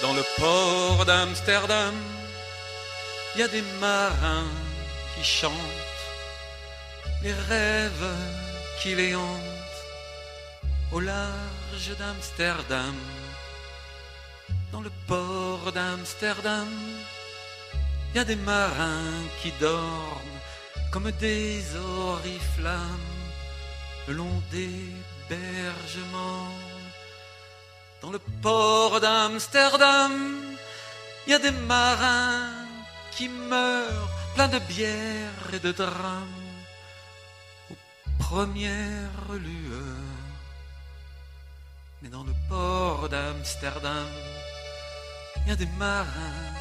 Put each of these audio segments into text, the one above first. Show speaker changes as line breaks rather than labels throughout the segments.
Dans le port d'Amsterdam, il y a des marins qui chantent les rêves qui les hantent au large d'Amsterdam. Dans le port d'Amsterdam, il y a des marins qui dorment comme des oriflammes le long des bergements. Dans le port d'Amsterdam, il y a des marins qui meurent pleins de bière et de drames aux premières lueurs. Mais dans le port d'Amsterdam, il y a des marins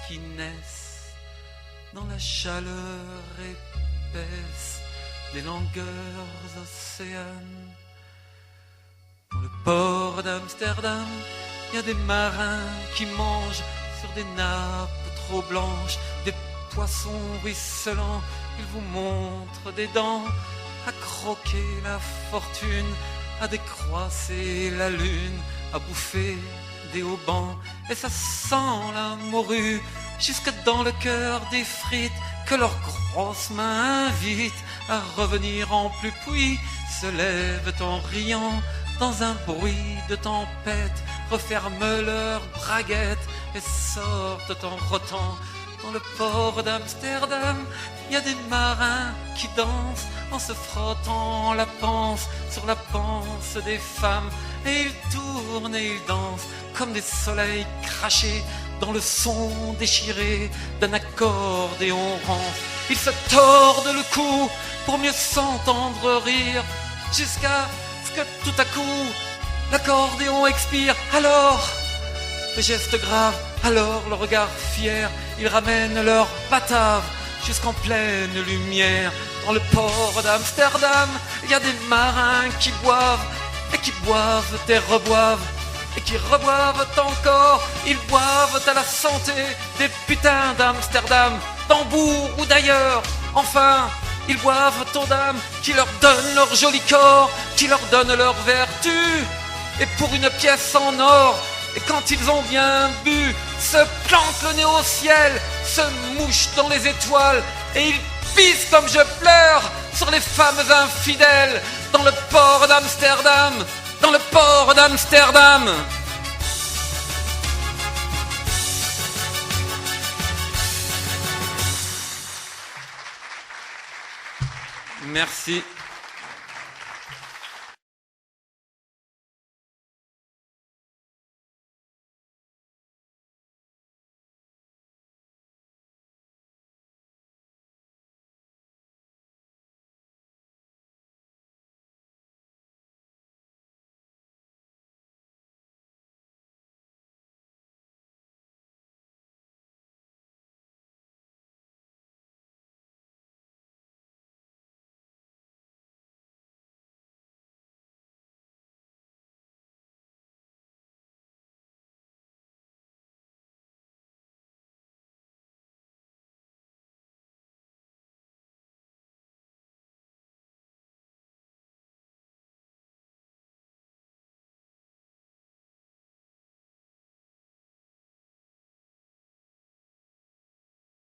qui naissent dans la chaleur épaisse des longueurs océanes. Dans le port d'Amsterdam, il y a des marins qui mangent sur des nappes trop blanches des poissons ruisselants. Ils vous montrent des dents à croquer la fortune, à décroisser la lune, à bouffer des haubans. Et ça sent la morue jusque dans le cœur des frites que leurs grosses mains invitent à revenir en pluie, puis se lèvent en riant dans un bruit de tempête, referment leurs braguettes et sortent en rotant. Dans le port d'Amsterdam, il y a des marins qui dansent en se frottant la panse sur la panse des femmes. Et ils tournent et ils dansent comme des soleils crachés dans le son déchiré d'un accordéon rance. Ils se tordent le cou pour mieux s'entendre rire, jusqu'à ce que tout à coup l'accordéon expire. Alors, le geste grave, alors le regard fier, ils ramènent leur batave jusqu'en pleine lumière. Dans le port d'Amsterdam, il y a des marins qui boivent et qui boivent et reboivent et qui reboivent encore. Ils boivent à la santé des putains d'Amsterdam, d'Hambourg ou d'ailleurs. Enfin, ils boivent aux dames qui leur donnent leur joli corps, qui leur donnent leur vertu. Et pour une pièce en or, et quand ils ont bien bu, se plantent le nez au ciel, se mouchent dans les étoiles, et ils pissent comme je pleure sur les femmes infidèles. Dans le port d'Amsterdam, dans le port d'Amsterdam. Merci.